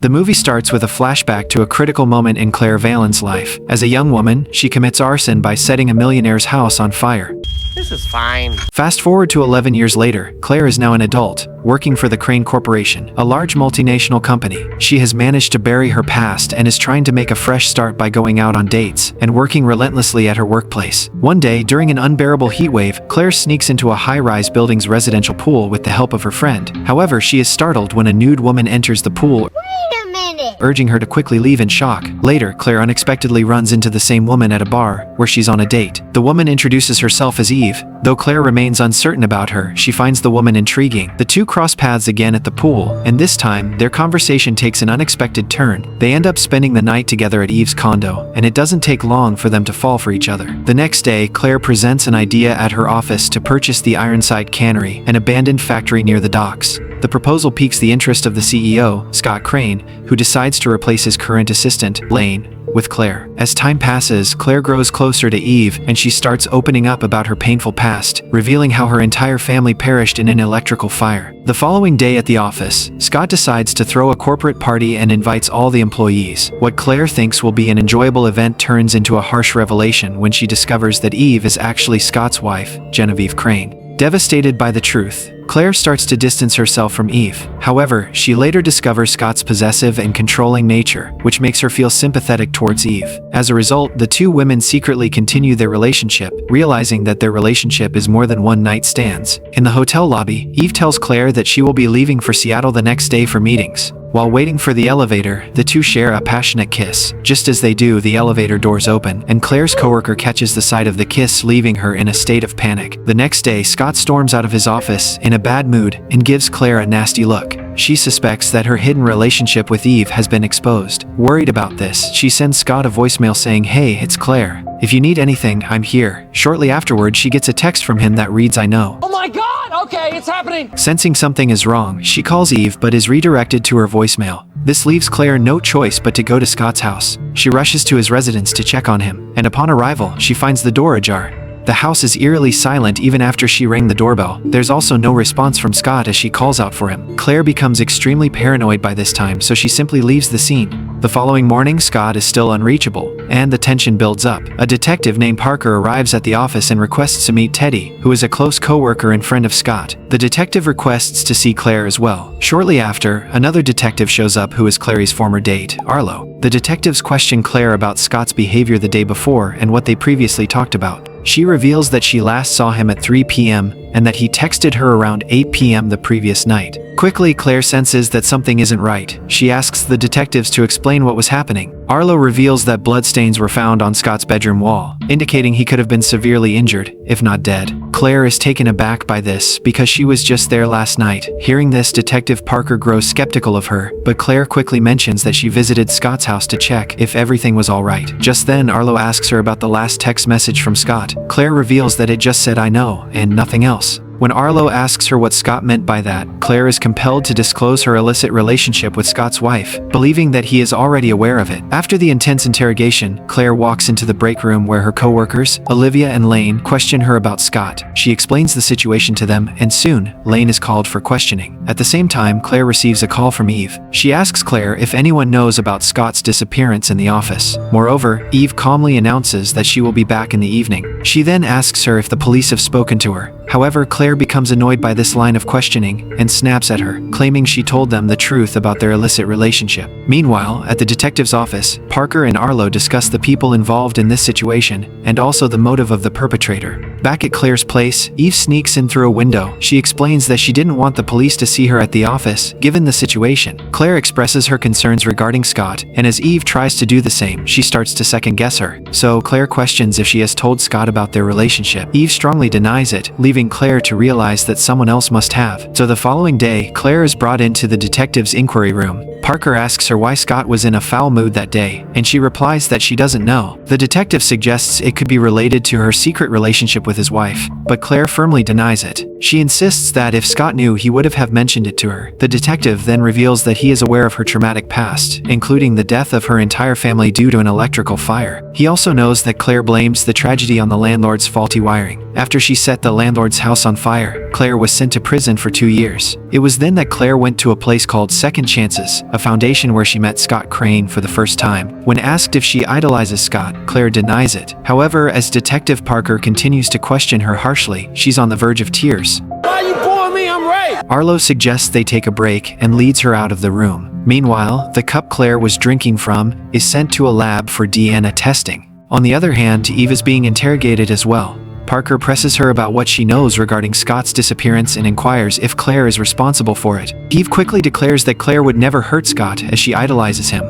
The movie starts with a flashback to a critical moment in Claire Valen's life. As a young woman, she commits arson by setting a millionaire's house on fire. This is fine. Fast forward to 11 years later, Claire is now an adult, working for the Crane Corporation, a large multinational company. She has managed to bury her past and is trying to make a fresh start by going out on dates and working relentlessly at her workplace. One day, during an unbearable heatwave, Claire sneaks into a high-rise building's residential pool with the help of her friend. However, she is startled when a nude woman enters the pool, urging her to quickly leave in shock. Later, Claire unexpectedly runs into the same woman at a bar, where she's on a date. The woman introduces herself as Eve. Though Claire remains uncertain about her, she finds the woman intriguing. The two cross paths again at the pool, and this time, their conversation takes an unexpected turn. They end up spending the night together at Eve's condo, and it doesn't take long for them to fall for each other. The next day, Claire presents an idea at her office to purchase the Ironside Cannery, an abandoned factory near the docks. The proposal piques the interest of the CEO, Scott Crane, who decides to replace his current assistant, Lane, with Claire. As time passes, Claire grows closer to Eve, and she starts opening up about her painful past, revealing how her entire family perished in an electrical fire. The following day at the office, Scott decides to throw a corporate party and invites all the employees. What Claire thinks will be an enjoyable event turns into a harsh revelation when she discovers that Eve is actually Scott's wife, Genevieve Crane. Devastated by the truth, Claire starts to distance herself from Eve. However, she later discovers Scott's possessive and controlling nature, which makes her feel sympathetic towards Eve. As a result, the two women secretly continue their relationship, realizing that their relationship is more than one-night stands. In the hotel lobby, Eve tells Claire that she will be leaving for Seattle the next day for meetings. While waiting for the elevator, the two share a passionate kiss. Just as they do, the elevator doors open, and Claire's coworker catches the sight of the kiss, leaving her in a state of panic. The next day, Scott storms out of his office in a bad mood and gives Claire a nasty look. She suspects that her hidden relationship with Eve has been exposed. Worried about this, she sends Scott a voicemail saying, "Hey, it's Claire. If you need anything, I'm here." Shortly afterward, she gets a text from him that reads, "I know." Oh my god! Okay, it's happening! Sensing something is wrong, she calls Eve but is redirected to her voicemail. This leaves Claire no choice but to go to Scott's house. She rushes to his residence to check on him, and upon arrival, she finds the door ajar. The house is eerily silent even after she rang the doorbell. There's also no response from Scott as she calls out for him. Claire becomes extremely paranoid by this time, so she simply leaves the scene. The following morning, Scott is still unreachable, and the tension builds up. A detective named Parker arrives at the office and requests to meet Teddy, who is a close co-worker and friend of Scott. The detective requests to see Claire as well. Shortly after, another detective shows up who is Clary's former date, Arlo. The detectives question Claire about Scott's behavior the day before and what they previously talked about. She reveals that she last saw him at 3 p.m. and that he texted her around 8 p.m. the previous night. Quickly, Claire senses that something isn't right. She asks the detectives to explain what was happening. Arlo reveals that bloodstains were found on Scott's bedroom wall, indicating he could have been severely injured, if not dead. Claire is taken aback by this because she was just there last night. Hearing this, Detective Parker grows skeptical of her, but Claire quickly mentions that she visited Scott's house to check if everything was all right. Just then, Arlo asks her about the last text message from Scott. Claire reveals that it just said "I know" and nothing else. When Arlo asks her what Scott meant by that, Claire is compelled to disclose her illicit relationship with Scott's wife, believing that he is already aware of it. After the intense interrogation, Claire walks into the break room where her co-workers, Olivia and Lane, question her about Scott. She explains the situation to them, and soon, Lane is called for questioning. At the same time, Claire receives a call from Eve. She asks Claire if anyone knows about Scott's disappearance in the office. Moreover, Eve calmly announces that she will be back in the evening. She then asks her if the police have spoken to her. However, Claire becomes annoyed by this line of questioning and snaps at her, claiming she told them the truth about their illicit relationship. Meanwhile, at the detective's office, Parker and Arlo discuss the people involved in this situation and also the motive of the perpetrator. Back at Claire's place, Eve sneaks in through a window. She explains that she didn't want the police to see her at the office, given the situation. Claire expresses her concerns regarding Scott, and as Eve tries to do the same, she starts to second-guess her. So, Claire questions if she has told Scott about their relationship. Eve strongly denies it, leaving Claire to realize that someone else must have. So the following day, Claire is brought into the detective's inquiry room. Parker asks her why Scott was in a foul mood that day, and she replies that she doesn't know. The detective suggests it could be related to her secret relationship with his wife, but Claire firmly denies it. She insists that if Scott knew, he would have mentioned it to her. The detective then reveals that he is aware of her traumatic past, including the death of her entire family due to an electrical fire. He also knows that Claire blames the tragedy on the landlord's faulty wiring. After she set the landlord's landlord's house on fire, Claire was sent to prison for 2 years. It was then that Claire went to a place called Second Chances, a foundation where she met Scott Crane for the first time. When asked if she idolizes Scott, Claire denies it. However, as Detective Parker continues to question her harshly, she's on the verge of tears. Why are you boring me? I'm right. Arlo suggests they take a break and leads her out of the room. Meanwhile, the cup Claire was drinking from is sent to a lab for DNA testing. On the other hand, Eve is being interrogated as well. Parker presses her about what she knows regarding Scott's disappearance and inquires if Claire is responsible for it. Eve quickly declares that Claire would never hurt Scott as she idolizes him.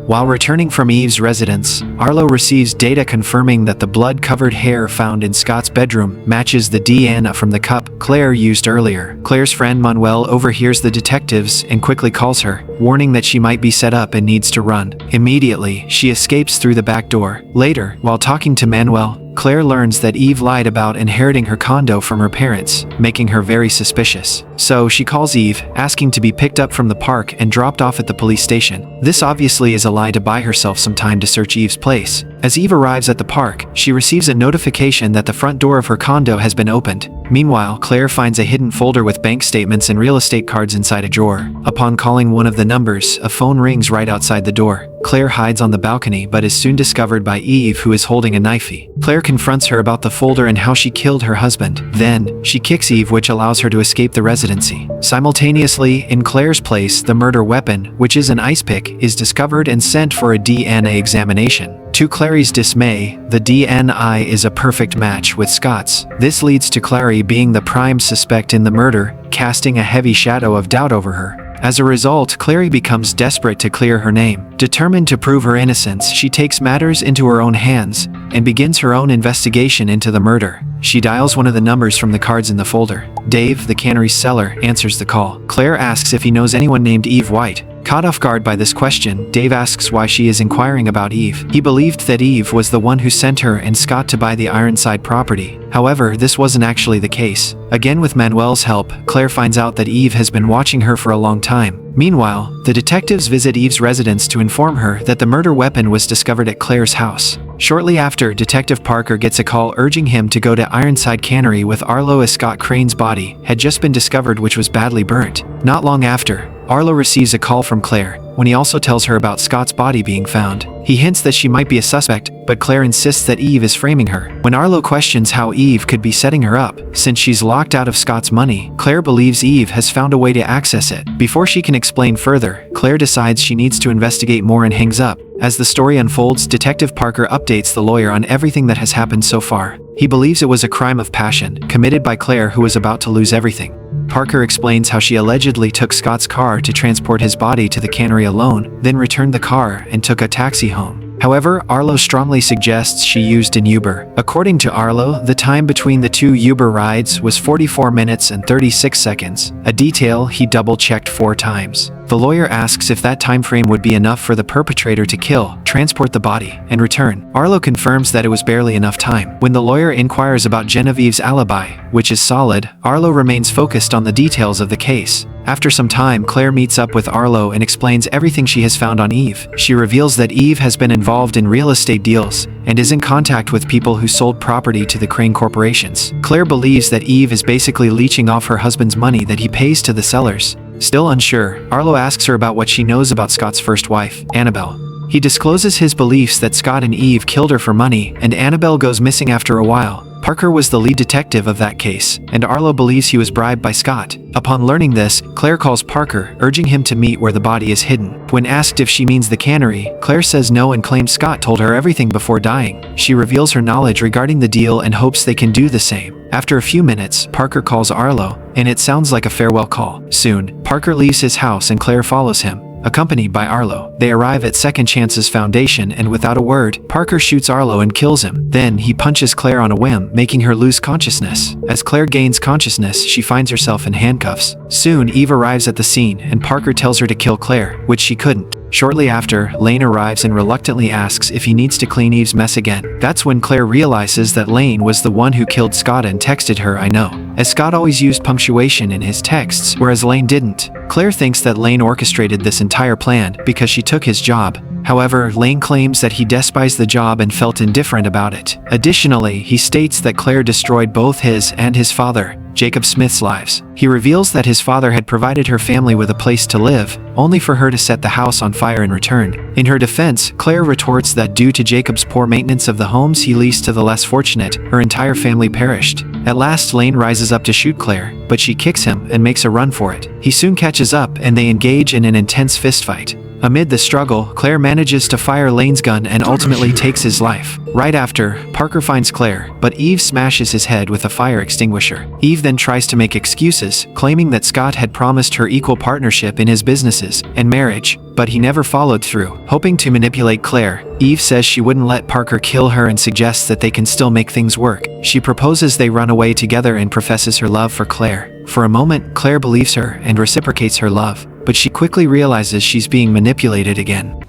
While returning from Eve's residence, Arlo receives data confirming that the blood-covered hair found in Scott's bedroom matches the DNA from the cup Claire used earlier. Claire's friend Manuel overhears the detectives and quickly calls her, warning that she might be set up and needs to run. Immediately, she escapes through the back door. Later, while talking to Manuel, Claire learns that Eve lied about inheriting her condo from her parents, making her very suspicious. So she calls Eve, asking to be picked up from the park and dropped off at the police station. This obviously is a lie to buy herself some time to search Eve's place. As Eve arrives at the park, she receives a notification that the front door of her condo has been opened. Meanwhile, Claire finds a hidden folder with bank statements and real estate cards inside a drawer. Upon calling one of the numbers, a phone rings right outside the door. Claire hides on the balcony but is soon discovered by Eve, who is holding a knifey. Claire confronts her about the folder and how she killed her husband. Then, she kicks Eve, which allows her to escape the residency. Simultaneously, in Claire's place, the murder weapon, which is an ice pick, is discovered and sent for a DNA examination. To Clary's dismay, the DNA is a perfect match with Scott's. This leads to Clary being the prime suspect in the murder, casting a heavy shadow of doubt over her. As a result, Clary becomes desperate to clear her name. Determined to prove her innocence, she takes matters into her own hands and begins her own investigation into the murder. She dials one of the numbers from the cards in the folder. Dave, the cannery's seller, answers the call. Claire asks if he knows anyone named Eve White. Caught off guard by this question, Dave asks why she is inquiring about Eve. He believed that Eve was the one who sent her and Scott to buy the Ironside property. However, this wasn't actually the case. Again, with Manuel's help, Claire finds out that Eve has been watching her for a long time. Meanwhile, the detectives visit Eve's residence to inform her that the murder weapon was discovered at Claire's house. Shortly after, Detective Parker gets a call urging him to go to Ironside Cannery with Arlo, as Scott Crane's body had just been discovered, which was badly burnt. Not long after, Arlo receives a call from Claire, when he also tells her about Scott's body being found. He hints that she might be a suspect, but Claire insists that Eve is framing her. When Arlo questions how Eve could be setting her up, since she's locked out of Scott's money, Claire believes Eve has found a way to access it. Before she can explain further, Claire decides she needs to investigate more and hangs up. As the story unfolds, Detective Parker updates the lawyer on everything that has happened so far. He believes it was a crime of passion, committed by Claire, who was about to lose everything. Parker explains how she allegedly took Scott's car to transport his body to the cannery alone, then returned the car and took a taxi home. However, Arlo strongly suggests she used an Uber. According to Arlo, the time between the two Uber rides was 44 minutes and 36 seconds, a detail he double-checked 4 times. The lawyer asks if that time frame would be enough for the perpetrator to kill, transport the body, and return. Arlo confirms that it was barely enough time. When the lawyer inquires about Genevieve's alibi, which is solid, Arlo remains focused on the details of the case. After some time, Claire meets up with Arlo and explains everything she has found on Eve. She reveals that Eve has been involved in real estate deals and is in contact with people who sold property to the Crane corporations. Claire believes that Eve is basically leeching off her husband's money that he pays to the sellers. Still unsure, Arlo asks her about what she knows about Scott's first wife, Annabelle. He discloses his beliefs that Scott and Eve killed her for money, and Annabelle goes missing after a while. Parker was the lead detective of that case, and Arlo believes he was bribed by Scott. Upon learning this, Claire calls Parker, urging him to meet where the body is hidden. When asked if she means the cannery, Claire says no and claims Scott told her everything before dying. She reveals her knowledge regarding the deal and hopes they can do the same. After a few minutes, Parker calls Arlo, and it sounds like a farewell call. Soon, Parker leaves his house and Claire follows him, accompanied by Arlo. They arrive at Second Chance's foundation, and without a word, Parker shoots Arlo and kills him. Then he punches Claire on a whim, making her lose consciousness. As Claire gains consciousness, she finds herself in handcuffs. Soon, Eve arrives at the scene, and Parker tells her to kill Claire, which she couldn't. Shortly after, Lane arrives and reluctantly asks if he needs to clean Eve's mess again. That's when Claire realizes that Lane was the one who killed Scott and texted her "I know," as Scott always used punctuation in his texts, whereas Lane didn't. Claire thinks that Lane orchestrated this entire plan because she took his job. However, Lane claims that he despised the job and felt indifferent about it. Additionally, he states that Claire destroyed both his and his father, Jacob Smith's, lives. He reveals that his father had provided her family with a place to live, only for her to set the house on fire in return. In her defense, Claire retorts that due to Jacob's poor maintenance of the homes he leased to the less fortunate, her entire family perished. At last, Lane rises up to shoot Claire, but she kicks him and makes a run for it. He soon catches up and they engage in an intense fistfight. Amid the struggle, Claire manages to fire Lane's gun and ultimately takes his life. Right after, Parker finds Claire, but Eve smashes his head with a fire extinguisher. Eve then tries to make excuses, claiming that Scott had promised her equal partnership in his businesses and marriage, but he never followed through. Hoping to manipulate Claire, Eve says she wouldn't let Parker kill her and suggests that they can still make things work. She proposes they run away together and professes her love for Claire. For a moment, Claire believes her and reciprocates her love, but she quickly realizes she's being manipulated again.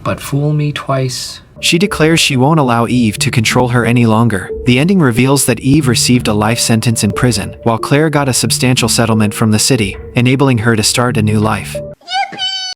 But fool me twice. She declares she won't allow Eve to control her any longer. The ending reveals that Eve received a life sentence in prison, while Claire got a substantial settlement from the city, enabling her to start a new life.